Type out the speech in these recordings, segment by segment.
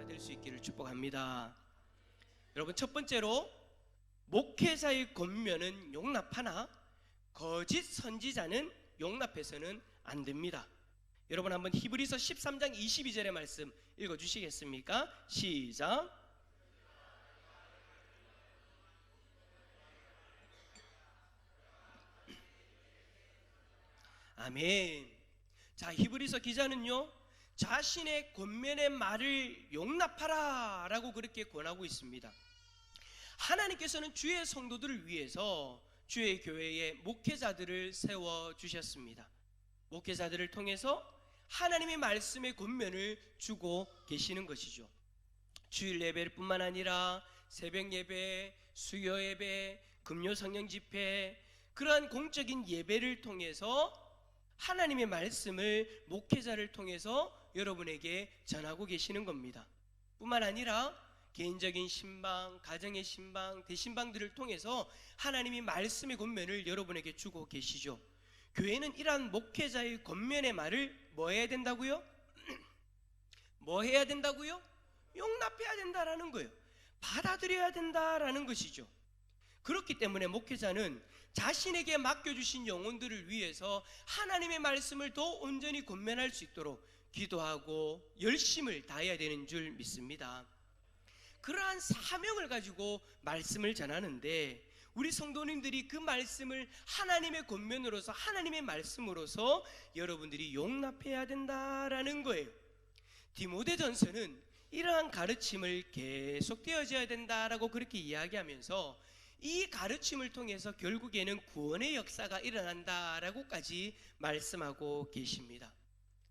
목회자가 될 수 있기를 축복합니다. 여러분, 첫 번째로 목회자의 권면은 용납하나 거짓 선지자는 용납해서는 안 됩니다. 여러분, 한번 히브리서 13장 22절의 말씀 읽어주시겠습니까? 시작. 아멘. 자, 히브리서 기자는요, 자신의 권면의 말을 용납하라 라고 그렇게 권하고 있습니다. 하나님께서는 주의 성도들을 위해서 주의 교회에 목회자들을 세워주셨습니다. 목회자들을 통해서 하나님의 말씀의 권면을 주고 계시는 것이죠. 주일 예배를 뿐만 아니라 새벽 예배, 수요 예배, 금요 성령 집회, 그러한 공적인 예배를 통해서 하나님의 말씀을 목회자를 통해서 여러분에게 전하고 계시는 겁니다. 뿐만 아니라 개인적인 신방, 가정의 신방, 대신방들을 통해서 하나님이 말씀의 권면을 여러분에게 주고 계시죠. 교회는 이러한 목회자의 권면의 말을 뭐 해야 된다고요? 뭐 해야 된다고요? 용납해야 된다라는 거예요. 받아들여야 된다라는 것이죠. 그렇기 때문에 목회자는 자신에게 맡겨주신 영혼들을 위해서 하나님의 말씀을 더 온전히 권면할 수 있도록 기도하고 열심을 다해야 되는 줄 믿습니다. 그러한 사명을 가지고 말씀을 전하는데 우리 성도님들이 그 말씀을 하나님의 권면으로서, 하나님의 말씀으로서 여러분들이 용납해야 된다라는 거예요. 디모데전서는 이러한 가르침을 계속되어져야 된다라고 그렇게 이야기하면서 이 가르침을 통해서 결국에는 구원의 역사가 일어난다라고까지 말씀하고 계십니다.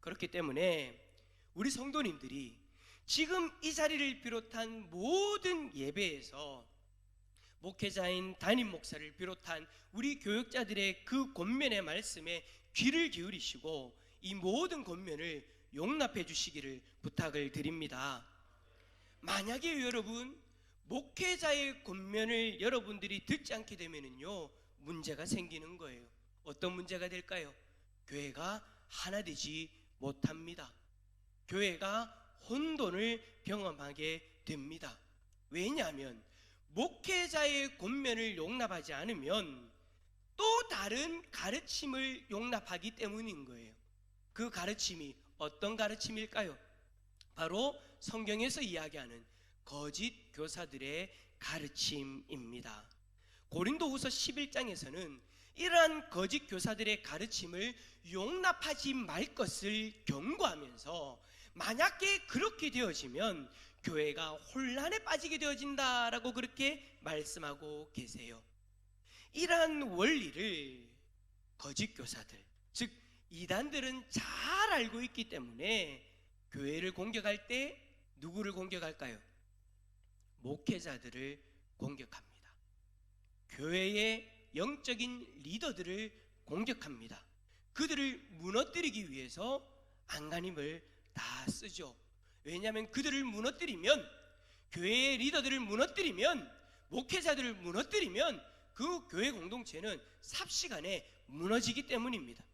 그렇기 때문에 우리 성도님들이 지금 이 자리를 비롯한 모든 예배에서 목회자인 담임 목사를 비롯한 우리 교역자들의 그 권면의 말씀에 귀를 기울이시고 이 모든 권면을 용납해 주시기를 부탁을 드립니다. 만약에 여러분 목회자의 권면을 여러분들이 듣지 않게 되면은요, 문제가 생기는 거예요. 어떤 문제가 될까요? 교회가 하나 되지 못합니다. 교회가 혼돈을 경험하게 됩니다. 왜냐하면 목회자의 권면을 용납하지 않으면 또 다른 가르침을 용납하기 때문인 거예요. 그 가르침이 어떤 가르침일까요? 바로 성경에서 이야기하는 거짓 교사들의 가르침입니다. 고린도후서 11장에서는 이러한 거짓 교사들의 가르침을 용납하지 말 것을 경고하면서 만약에 그렇게 되어지면 교회가 혼란에 빠지게 되어진다라고 그렇게 말씀하고 계세요. 이러한 원리를 거짓 교사들, 즉 이단들은 잘 알고 있기 때문에 교회를 공격할 때 누구를 공격할까요? 목회자들을 공격합니다. 교회의 영적인 리더들을 공격합니다. 그들을 무너뜨리기 위해서 안간힘을 다 쓰죠. 왜냐하면 그들을 무너뜨리면, 교회의 리더들을 무너뜨리면, 목회자들을 무너뜨리면 그 교회 공동체는 삽시간에 무너지기 때문입니다.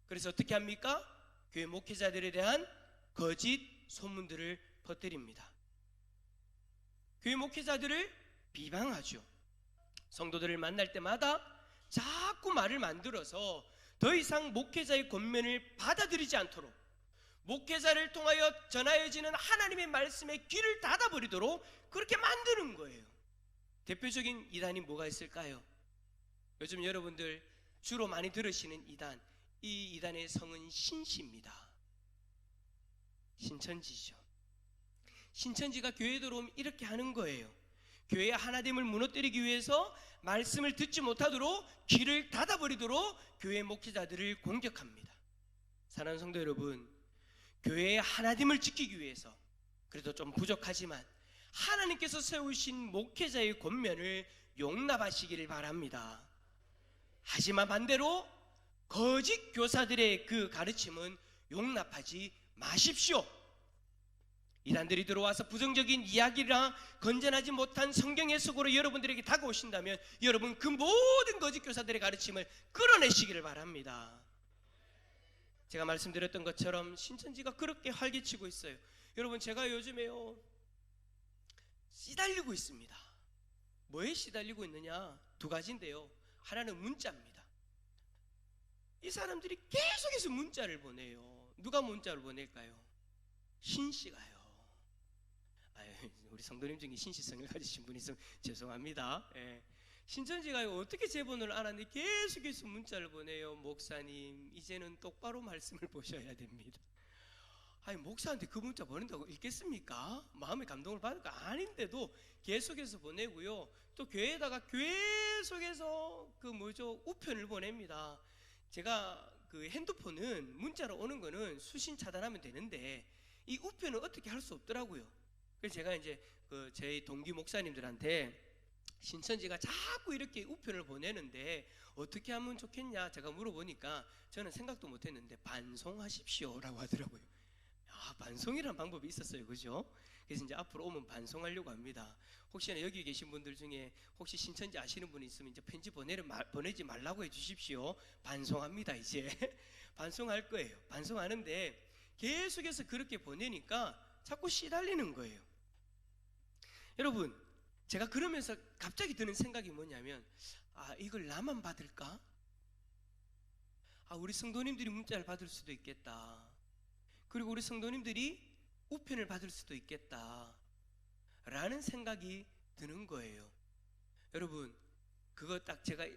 그래서 어떻게 합니까? 교회 목회자들에 대한 거짓 소문들을 퍼뜨립니다. 교회 목회자들을 비방하죠. 성도들을 만날 때마다 자꾸 말을 만들어서 더 이상 목회자의 권면을 받아들이지 않도록, 목회자를 통하여 전하여지는 하나님의 말씀에 귀를 닫아버리도록 그렇게 만드는 거예요. 대표적인 이단이 뭐가 있을까요? 요즘 여러분들 주로 많이 들으시는 이단, 이 이단의 성은 신시입니다. 신천지죠. 신천지가 교회에 들어오면 이렇게 하는 거예요. 교회의 하나됨을 무너뜨리기 위해서 말씀을 듣지 못하도록 귀를 닫아버리도록 교회 목회자들을 공격합니다. 사랑하는 성도 여러분, 교회의 하나됨을 지키기 위해서 그래도 좀 부족하지만 하나님께서 세우신 목회자의 권면을 용납하시기를 바랍니다. 하지만 반대로 거짓 교사들의 그 가르침은 용납하지 마십시오. 이단들이 들어와서 부정적인 이야기나 건전하지 못한 성경 해석으로 여러분들에게 다가오신다면 여러분 그 모든 거짓 교사들의 가르침을 끌어내시기를 바랍니다. 제가 말씀드렸던 것처럼 신천지가 그렇게 활개치고 있어요. 여러분, 제가 요즘에요 시달리고 있습니다. 뭐에 시달리고 있느냐? 두 가지인데요. 하나는 문자입니다. 이 사람들이 계속해서 문자를 보내요. 누가 문자를 보낼까요? 신씨가요. 우리 성도님 중에 신씨성을 가지신 분이 있으면 죄송합니다. 예. 신천지가 어떻게 제 번호를 알았는데 계속해서 문자를 보내요. 목사님, 이제는 똑바로 말씀을 보셔야 됩니다. 목사한테 그 문자 보낸다고 읽겠습니까? 마음의 감동을 받을 거 아닌데도 계속해서 보내고요. 또 교회에다가 계속해서 우편을 보냅니다. 제가 그 핸드폰은 문자로 오는 거는 수신 차단하면 되는데 이 우편은 어떻게 할 수 없더라고요. 그래서 제가 이제 저희 동기 목사님들한테 신천지가 자꾸 이렇게 우편을 보내는데 어떻게 하면 좋겠냐 제가 물어보니까 저는 생각도 못했는데 반송하십시오라고 하더라고요. 반송이라는 방법이 있었어요. 그죠? 그래서 이제 앞으로 오면 반송하려고 합니다. 혹시나 여기 계신 분들 중에 혹시 신천지 아시는 분이 있으면 이제 편지 보내지 말라고 해주십시오. 반송합니다. 이제 반송할 거예요. 반송하는데 계속해서 그렇게 보내니까 자꾸 시달리는 거예요. 여러분, 제가 그러면서 갑자기 드는 생각이 뭐냐면 이걸 나만 받을까? 우리 성도님들이 문자를 받을 수도 있겠다. 그리고 우리 성도님들이 우편을 받을 수도 있겠다 라는 생각이 드는 거예요. 여러분, 그거 딱 제가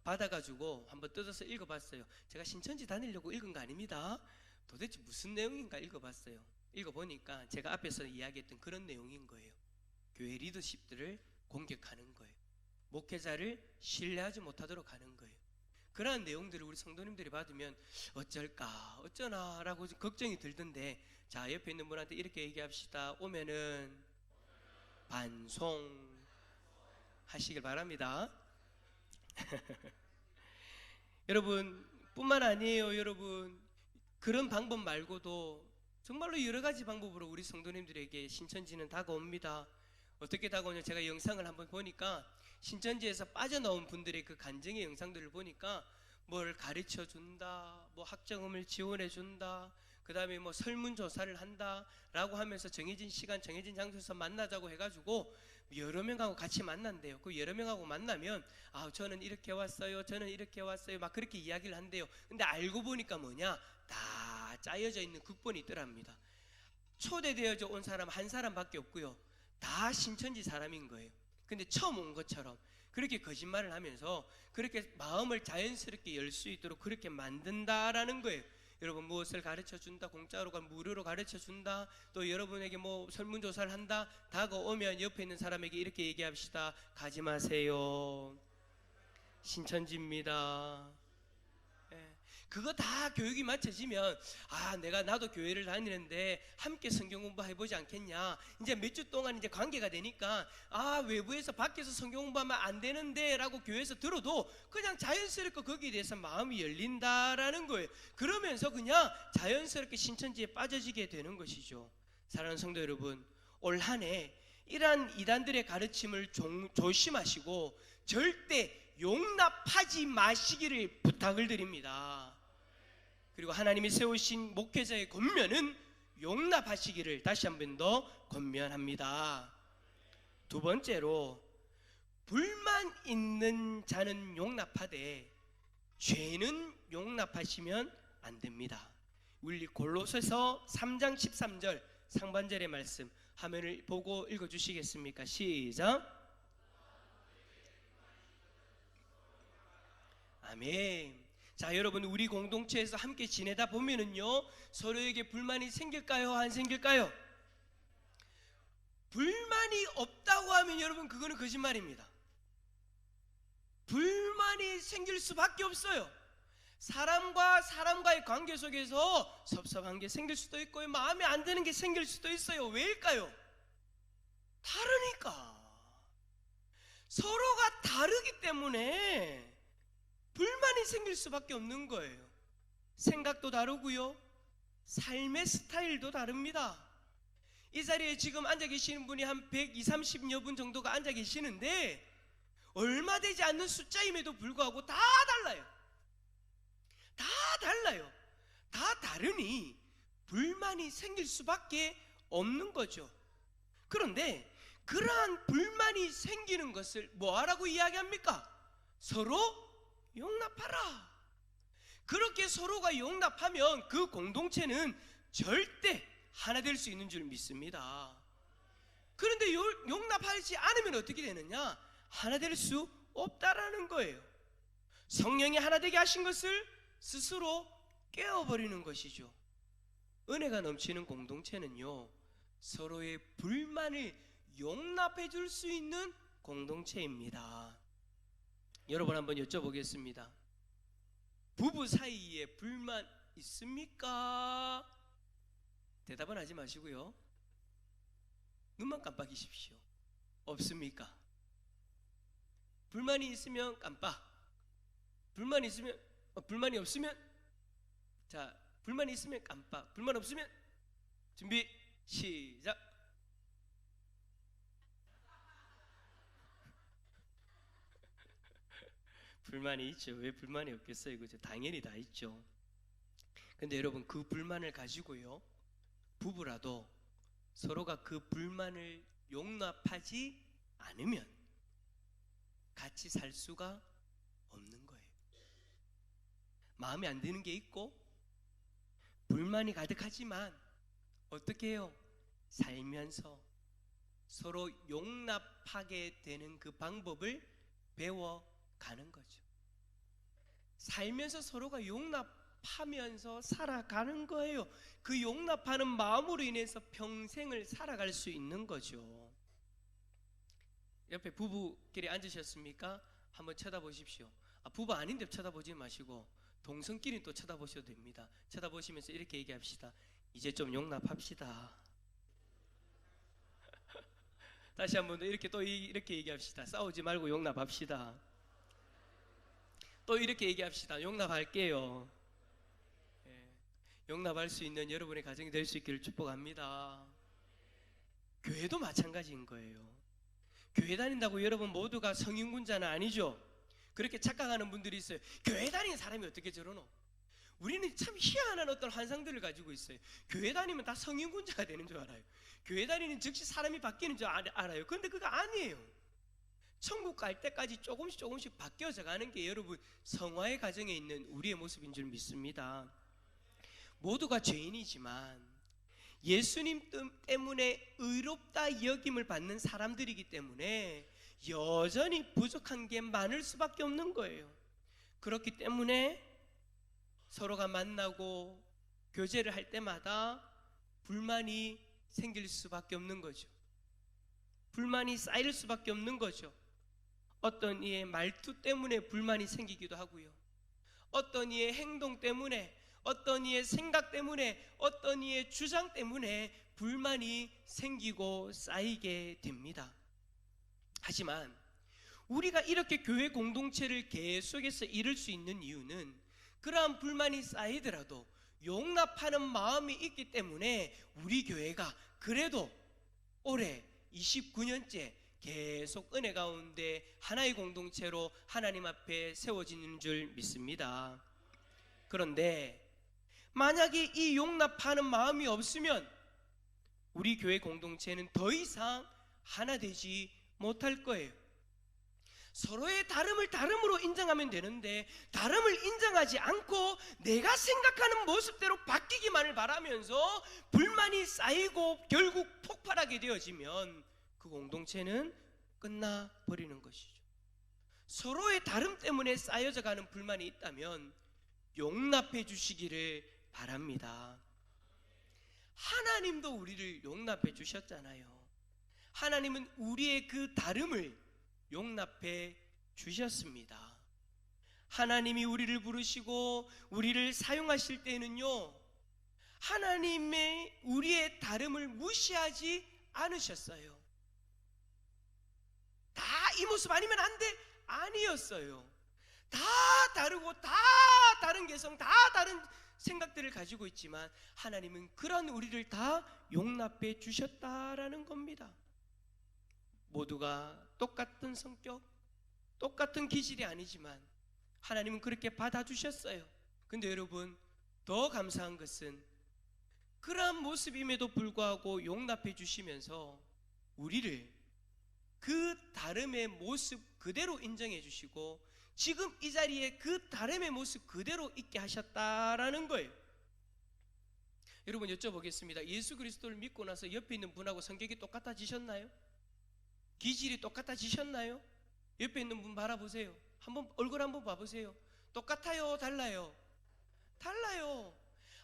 받아가지고 한번 뜯어서 읽어봤어요. 제가 신천지 다니려고 읽은 거 아닙니다. 도대체 무슨 내용인가 읽어봤어요. 읽어보니까 제가 앞에서 이야기했던 그런 내용인 거예요. 교회 리더십들을 공격하는 거예요. 목회자를 신뢰하지 못하도록 하는 거예요. 그러한 내용들을 우리 성도님들이 받으면 어쩔까 어쩌나 라고 걱정이 들던데, 자, 옆에 있는 분한테 이렇게 얘기합시다. 오면은 반송 하시길 바랍니다. 여러분, 뿐만 아니에요. 여러분, 그런 방법 말고도 정말로 여러 가지 방법으로 우리 성도님들에게 신천지는 다가옵니다. 어떻게 다가오냐, 제가 영상을 한번 보니까 신천지에서 빠져나온 분들의 그 간증의 영상들을 보니까 뭘 가르쳐 준다, 뭐 학점을 지원해 준다, 그 다음에 뭐 설문조사를 한다 라고 하면서 정해진 시간 정해진 장소에서 만나자고 해가지고 여러 명하고 같이 만난대요. 그 여러 명하고 만나면 저는 이렇게 왔어요, 저는 이렇게 왔어요, 막 그렇게 이야기를 한대요. 근데 알고 보니까 뭐냐, 다 짜여져 있는 극본이 있더랍니다. 초대되어져 온 사람 한 사람밖에 없고요, 다 신천지 사람인 거예요. 근데 처음 온 것처럼 그렇게 거짓말을 하면서 그렇게 마음을 자연스럽게 열 수 있도록 그렇게 만든다라는 거예요. 여러분, 무엇을 가르쳐 준다, 공짜로 무료로 가르쳐 준다, 또 여러분에게 뭐 설문조사를 한다, 다가오면 옆에 있는 사람에게 이렇게 얘기합시다. 가지 마세요, 신천지입니다. 그거 다 교육이 맞춰지면 나도 교회를 다니는데 함께 성경 공부해보지 않겠냐, 이제 몇 주 동안 이제 관계가 되니까 외부에서 밖에서 성경 공부하면 안 되는데 라고 교회에서 들어도 그냥 자연스럽게 거기에 대해서 마음이 열린다라는 거예요. 그러면서 그냥 자연스럽게 신천지에 빠져지게 되는 것이죠. 사랑하는 성도 여러분, 올 한 해 이러한 이단들의 가르침을 조심하시고 절대 용납하지 마시기를 부탁을 드립니다. 그리고 하나님이 세우신 목회자의 권면은 용납하시기를 다시 한 번 더 권면합니다. 두 번째로, 불만 있는 자는 용납하되 죄는 용납하시면 안 됩니다. 우리 골로새서 3장 13절 상반절의 말씀 화면을 보고 읽어주시겠습니까? 시작. 아멘. 자, 여러분, 우리 공동체에서 함께 지내다 보면은요, 서로에게 불만이 생길까요? 안 생길까요? 불만이 없다고 하면 여러분, 그거는 거짓말입니다. 불만이 생길 수밖에 없어요. 사람과 사람과의 관계 속에서 섭섭한 게 생길 수도 있고요, 마음에 안 드는 게 생길 수도 있어요. 왜일까요? 다르니까. 서로가 다르기 때문에 불만이 생길 수밖에 없는 거예요. 생각도 다르고요, 삶의 스타일도 다릅니다. 이 자리에 지금 앉아 계시는 분이 한 120, 30여 분 정도가 앉아 계시는데 얼마 되지 않는 숫자임에도 불구하고 다 달라요. 다 달라요. 다 다르니 불만이 생길 수밖에 없는 거죠. 그런데 그러한 불만이 생기는 것을 뭐하라고 이야기합니까? 서로 용납하라. 그렇게 서로가 용납하면 그 공동체는 절대 하나 될 수 있는 줄 믿습니다. 그런데 용납하지 않으면 어떻게 되느냐? 하나 될 수 없다라는 거예요. 성령이 하나 되게 하신 것을 스스로 깨어버리는 것이죠. 은혜가 넘치는 공동체는요, 서로의 불만을 용납해 줄 수 있는 공동체입니다. 여러분 한번 여쭤보겠습니다. 부부 사이에 불만 있습니까? 대답은 하지 마시고요, 눈만 깜빡이십시오. 없습니까? 불만이 있으면 깜빡. 불만이 없으면 자, 불만이 있으면 깜빡. 불만 없으면 준비 시작. 불만이 있죠. 왜 불만이 없겠어요? 그죠? 당연히 다 있죠. 근데 여러분, 그 불만을 가지고요, 부부라도 서로가 그 불만을 용납하지 않으면 같이 살 수가 없는 거예요. 마음에 안 드는 게 있고 불만이 가득하지만 어떻게 해요? 살면서 서로 용납하게 되는 그 방법을 배워가는 거죠. 살면서 서로가 용납하면서 살아가는 거예요. 그 용납하는 마음으로 인해서 평생을 살아갈 수 있는 거죠. 옆에 부부끼리 앉으셨습니까? 한번 쳐다보십시오. 부부 아닌데 쳐다보지 마시고 동성끼리 또 쳐다보셔도 됩니다. 쳐다보시면서 이렇게 얘기합시다. 이제 좀 용납합시다. 다시 한 번 더 이렇게 얘기합시다. 싸우지 말고 용납합시다. 또 이렇게 얘기합시다. 용납할게요. 용납할 수 있는 여러분의 가정이 될 수 있기를 축복합니다. 교회도 마찬가지인 거예요. 교회 다닌다고 여러분 모두가 성인군자는 아니죠. 그렇게 착각하는 분들이 있어요. 교회 다니는 사람이 어떻게 저러노? 우리는 참 희한한 어떤 환상들을 가지고 있어요. 교회 다니면 다 성인군자가 되는 줄 알아요. 교회 다니는 즉시 사람이 바뀌는 줄 알아요. 그런데 그거 아니에요. 천국 갈 때까지 조금씩 바뀌어져 가는 게 여러분 성화의 과정에 있는 우리의 모습인 줄 믿습니다. 모두가 죄인이지만 예수님 때문에 의롭다 여김을 받는 사람들이기 때문에 여전히 부족한 게 많을 수밖에 없는 거예요. 그렇기 때문에 서로가 만나고 교제를 할 때마다 불만이 생길 수밖에 없는 거죠. 불만이 쌓일 수밖에 없는 거죠. 어떤 이의 말투 때문에 불만이 생기기도 하고요, 어떤 이의 행동 때문에, 어떤 이의 생각 때문에, 어떤 이의 주장 때문에 불만이 생기고 쌓이게 됩니다. 하지만 우리가 이렇게 교회 공동체를 계속해서 이룰 수 있는 이유는 그러한 불만이 쌓이더라도 용납하는 마음이 있기 때문에 우리 교회가 그래도 올해 29년째 계속 은혜 가운데 하나의 공동체로 하나님 앞에 세워지는 줄 믿습니다. 그런데 만약에 이 용납하는 마음이 없으면 우리 교회 공동체는 더 이상 하나 되지 못할 거예요. 서로의 다름을 다름으로 인정하면 되는데 다름을 인정하지 않고 내가 생각하는 모습대로 바뀌기만을 바라면서 불만이 쌓이고 결국 폭발하게 되어지면 그 공동체는 끝나버리는 것이죠. 서로의 다름 때문에 쌓여져 가는 불만이 있다면 용납해 주시기를 바랍니다. 하나님도 우리를 용납해 주셨잖아요. 하나님은 우리의 그 다름을 용납해 주셨습니다. 하나님이 우리를 부르시고 우리를 사용하실 때는요, 하나님의 우리의 다름을 무시하지 않으셨어요. 다 이 모습 아니면 안 돼? 아니었어요. 다 다르고 다 다른 개성, 다 다른 생각들을 가지고 있지만 하나님은 그런 우리를 다 용납해 주셨다라는 겁니다. 모두가 똑같은 성격, 똑같은 기질이 아니지만 하나님은 그렇게 받아주셨어요. 근데 여러분, 더 감사한 것은 그러한 모습임에도 불구하고 용납해 주시면서 우리를 그 다름의 모습 그대로 인정해 주시고 지금 이 자리에 그 다름의 모습 그대로 있게 하셨다라는 거예요. 여러분 여쭤보겠습니다. 예수 그리스도를 믿고 나서 옆에 있는 분하고 성격이 똑같아지셨나요? 기질이 똑같아지셨나요? 옆에 있는 분 바라보세요. 한번 얼굴 한번 봐보세요. 똑같아요? 달라요? 달라요.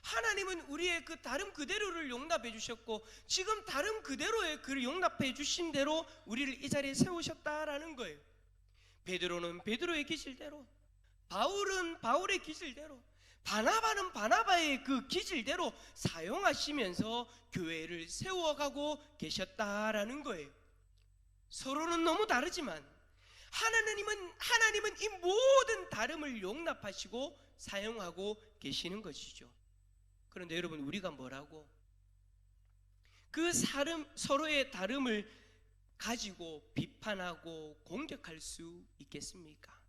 하나님은 우리의 그 다름 그대로를 용납해 주셨고 지금 다름 그대로의 그를 용납해 주신 대로 우리를 이 자리에 세우셨다라는 거예요. 베드로는 베드로의 기질대로, 바울은 바울의 기질대로, 바나바는 바나바의 그 기질대로 사용하시면서 교회를 세워가고 계셨다라는 거예요. 서로는 너무 다르지만 하나님은 이 모든 다름을 용납하시고 사용하고 계시는 것이죠. 그런데 여러분 우리가 뭐라고 그 서로의 다름을 가지고 비판하고 공격할 수 있겠습니까?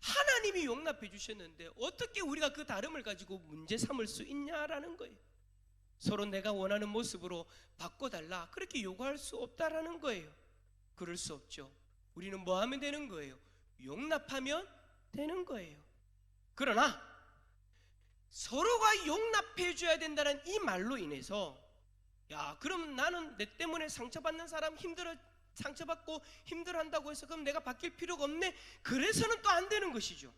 하나님이 용납해 주셨는데 어떻게 우리가 그 다름을 가지고 문제 삼을 수 있냐라는 거예요. 서로 내가 원하는 모습으로 바꿔달라 그렇게 요구할 수 없다라는 거예요. 그럴 수 없죠. 우리는 뭐 하면 되는 거예요? 용납하면 되는 거예요. 그러나 서로가 용납해 줘야 된다는 이 말로 인해서 야 그럼 나는 내 때문에 상처받는 사람 상처받고 힘들어한다고 해서 그럼 내가 바뀔 필요가 없네, 그래서는 또 안 되는 것이죠.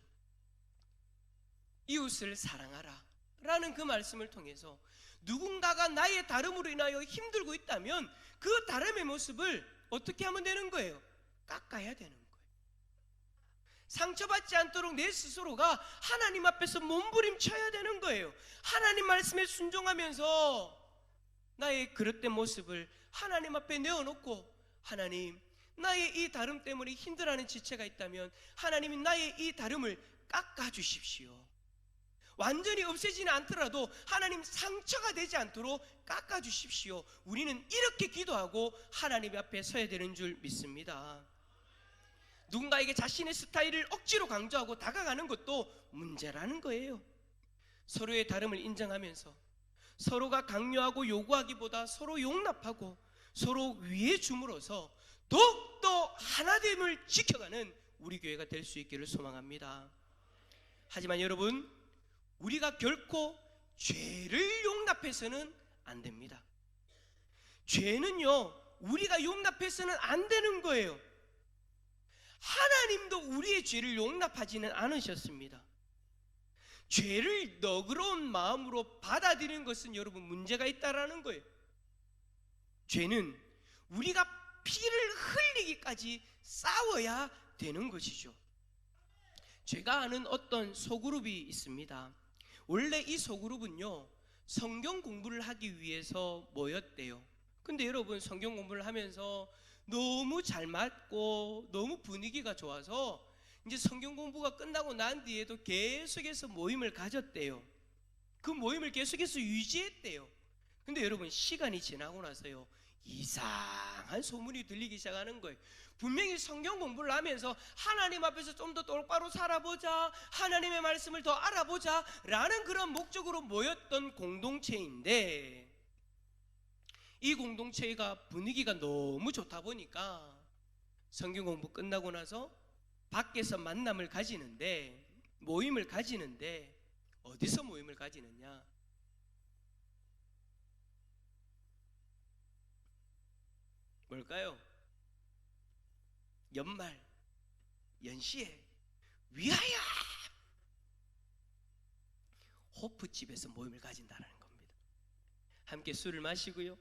이웃을 사랑하라 라는 그 말씀을 통해서 누군가가 나의 다름으로 인하여 힘들고 있다면 그 다름의 모습을 어떻게 하면 되는 거예요? 깎아야 되는 거예요. 상처받지 않도록 내 스스로가 하나님 앞에서 몸부림쳐야 되는 거예요. 하나님 말씀에 순종하면서 나의 그릇된 모습을 하나님 앞에 내어놓고 하나님 나의 이 다름 때문에 힘들어하는 지체가 있다면 하나님이 나의 이 다름을 깎아주십시오. 완전히 없애지는 않더라도 하나님 상처가 되지 않도록 깎아주십시오. 우리는 이렇게 기도하고 하나님 앞에 서야 되는 줄 믿습니다. 누군가에게 자신의 스타일을 억지로 강조하고 다가가는 것도 문제라는 거예요. 서로의 다름을 인정하면서 서로가 강요하고 요구하기보다 서로 용납하고 서로 위해 줌으로써 더욱더 하나됨을 지켜가는 우리 교회가 될 수 있기를 소망합니다. 하지만 여러분 우리가 결코 죄를 용납해서는 안 됩니다. 죄는요 우리가 용납해서는 안 되는 거예요. 하나님도 우리의 죄를 용납하지는 않으셨습니다. 죄를 너그러운 마음으로 받아들이는 것은 여러분 문제가 있다라는 거예요. 죄는 우리가 피를 흘리기까지 싸워야 되는 것이죠. 제가 아는 어떤 소그룹이 있습니다. 원래 이 소그룹은요 성경 공부를 하기 위해서 모였대요. 근데 여러분 성경 공부를 하면서 너무 잘 맞고 너무 분위기가 좋아서 이제 성경 공부가 끝나고 난 뒤에도 계속해서 모임을 가졌대요. 그 모임을 계속해서 유지했대요. 근데 여러분 시간이 지나고 나서요 이상한 소문이 들리기 시작하는 거예요. 분명히 성경 공부를 하면서 하나님 앞에서 좀 더 똑바로 살아보자, 하나님의 말씀을 더 알아보자 라는 그런 목적으로 모였던 공동체인데 이 공동체가 분위기가 너무 좋다 보니까 성경 공부 끝나고 나서 밖에서 만남을 가지는데 모임을 가지는데 어디서 모임을 가지느냐? 뭘까요? 연말 연시에 위하여 호프집에서 모임을 가진다는 겁니다. 함께 술을 마시고요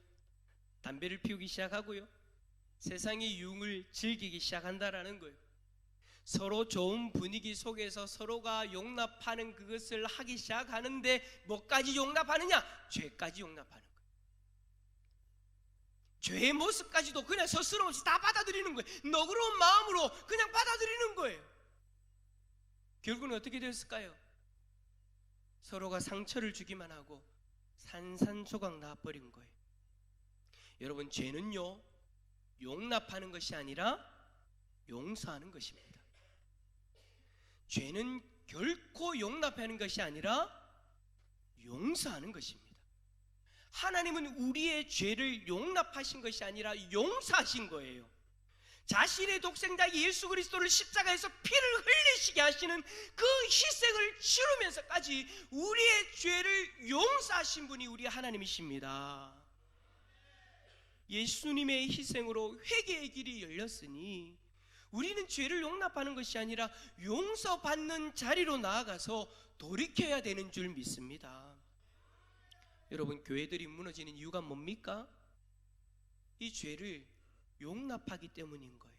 담배를 피우기 시작하고요 세상의 유흥을 즐기기 시작한다라는 거예요. 서로 좋은 분위기 속에서 서로가 용납하는 그것을 하기 시작하는데 뭐까지 용납하느냐? 죄까지 용납하는 거예요. 죄의 모습까지도 그냥 서스럼없이 다 받아들이는 거예요. 너그러운 마음으로 그냥 받아들이는 거예요. 결국은 어떻게 됐을까요? 서로가 상처를 주기만 하고 산산조각 나버린 거예요. 여러분 죄는요 용납하는 것이 아니라 용서하는 것입니다. 죄는 결코 용납하는 것이 아니라 용서하는 것입니다. 하나님은 우리의 죄를 용납하신 것이 아니라 용서하신 거예요. 자신의 독생자 예수 그리스도를 십자가에서 피를 흘리시게 하시는 그 희생을 치르면서까지 우리의 죄를 용서하신 분이 우리 하나님이십니다. 예수님의 희생으로 회개의 길이 열렸으니 우리는 죄를 용납하는 것이 아니라 용서받는 자리로 나아가서 돌이켜야 되는 줄 믿습니다. 여러분, 교회들이 무너지는 이유가 뭡니까? 이 죄를 용납하기 때문인 거예요.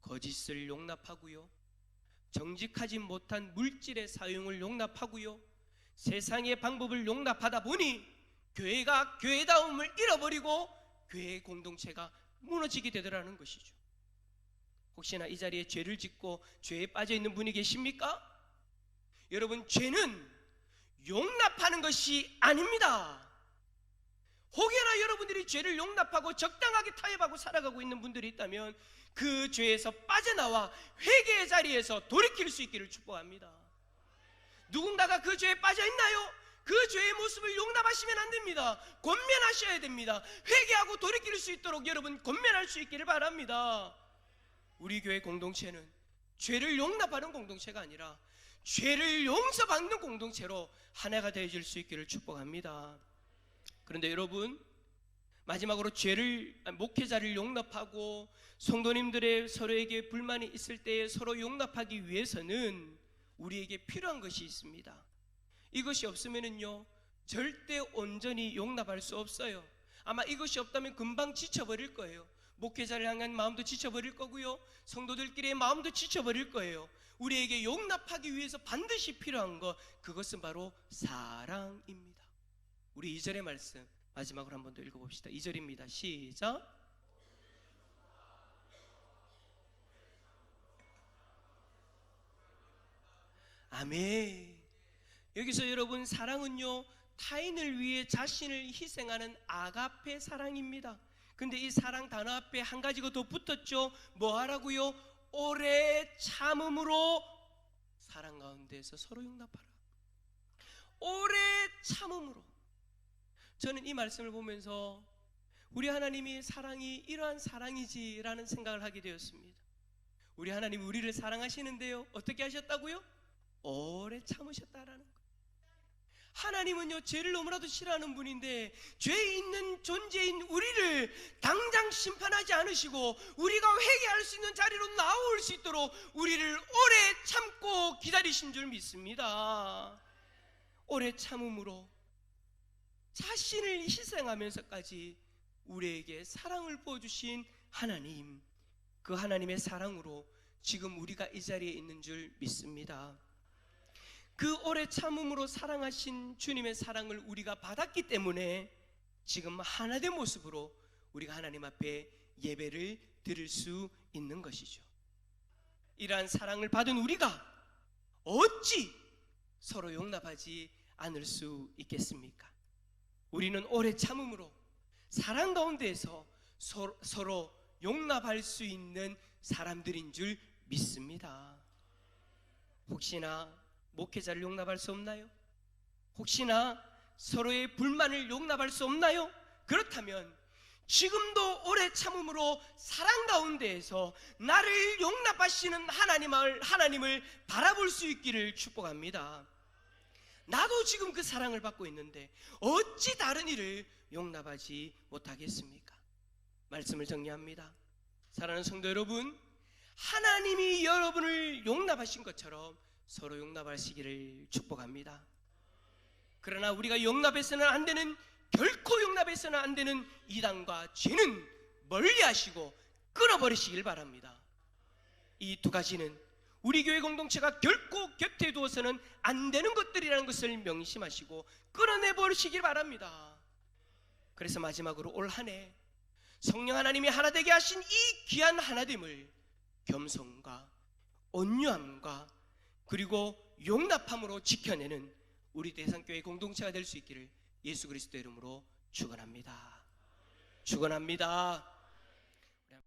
거짓을 용납하고요, 정직하지 못한 물질의 사용을 용납하고요, 세상의 방법을 용납하다 보니 교회가 교회다움을 잃어버리고 교회의 공동체가 무너지게 되더라는 것이죠. 혹시나 이 자리에 죄를 짓고 죄에 빠져 있는 분이 계십니까? 여러분, 죄는 용납하는 것이 아닙니다. 혹여나 여러분들이 죄를 용납하고 적당하게 타협하고 살아가고 있는 분들이 있다면 그 죄에서 빠져나와 회개의 자리에서 돌이킬 수 있기를 축복합니다. 누군가가 그 죄에 빠져 있나요? 그 죄의 모습을 용납하시면 안 됩니다. 권면하셔야 됩니다. 회개하고 돌이킬 수 있도록 여러분 권면할 수 있기를 바랍니다. 우리 교회 공동체는 죄를 용납하는 공동체가 아니라 죄를 용서받는 공동체로 하나가 되어질 수 있기를 축복합니다. 그런데 여러분, 마지막으로 목회자를 용납하고 성도님들의 서로에게 불만이 있을 때에 서로 용납하기 위해서는 우리에게 필요한 것이 있습니다. 이것이 없으면요 절대 온전히 용납할 수 없어요. 아마 이것이 없다면 금방 지쳐버릴 거예요. 목회자를 향한 마음도 지쳐버릴 거고요, 성도들끼리의 마음도 지쳐버릴 거예요. 우리에게 용납하기 위해서 반드시 필요한 것, 그것은 바로 사랑입니다. 우리 2절의 말씀 마지막으로 한 번 더 읽어봅시다. 2절입니다. 시작. 아멘. 여기서 여러분, 사랑은요 타인을 위해 자신을 희생하는 아가페 사랑입니다. 근데 이 사랑 단어 앞에 한 가지가 더 붙었죠. 뭐 하라고요? 오래 참음으로 사랑 가운데서 서로 용납하라. 오래 참음으로. 저는 이 말씀을 보면서 우리 하나님이 사랑이 이러한 사랑이지라는 생각을 하게 되었습니다. 우리 하나님 우리를 사랑하시는데요, 어떻게 하셨다고요? 오래 참으셨다라는 거예요. 하나님은요 죄를 너무나도 싫어하는 분인데 죄 있는 존재인 우리를 당장 심판하지 않으시고 우리가 회개할 수 있는 자리로 나올 수 있도록 우리를 오래 참고 기다리신 줄 믿습니다. 오래 참음으로 자신을 희생하면서까지 우리에게 사랑을 부어주신 하나님, 그 하나님의 사랑으로 지금 우리가 이 자리에 있는 줄 믿습니다. 그 오래 참음으로 사랑하신 주님의 사랑을 우리가 받았기 때문에 지금 하나된 모습으로 우리가 하나님 앞에 예배를 드릴 수 있는 것이죠. 이러한 사랑을 받은 우리가 어찌 서로 용납하지 않을 수 있겠습니까? 우리는 오래 참음으로 사랑 가운데에서 서로 용납할 수 있는 사람들인 줄 믿습니다. 혹시나 목회자를 용납할 수 없나요? 혹시나 서로의 불만을 용납할 수 없나요? 그렇다면 지금도 오래 참음으로 사랑 가운데에서 나를 용납하시는 하나님을 바라볼 수 있기를 축복합니다. 나도 지금 그 사랑을 받고 있는데 어찌 다른 이를 용납하지 못하겠습니까? 말씀을 정리합니다. 사랑하는 성도 여러분, 하나님이 여러분을 용납하신 것처럼 서로 용납하시기를 축복합니다. 그러나 우리가 용납해서는 안 되는, 결코 용납해서는 안 되는 이단과 죄는 멀리하시고 끊어버리시길 바랍니다. 이 두 가지는 우리 교회 공동체가 결코 곁에 두어서는 안 되는 것들이라는 것을 명심하시고 끊어내버리시길 바랍니다. 그래서 마지막으로 올 한 해 성령 하나님이 하나 되게 하신 이 귀한 하나됨을 겸손과 온유함과 그리고 용납함으로 지켜내는 우리 대상교회 공동체가 될 수 있기를 예수 그리스도 이름으로 축원합니다. 축원합니다.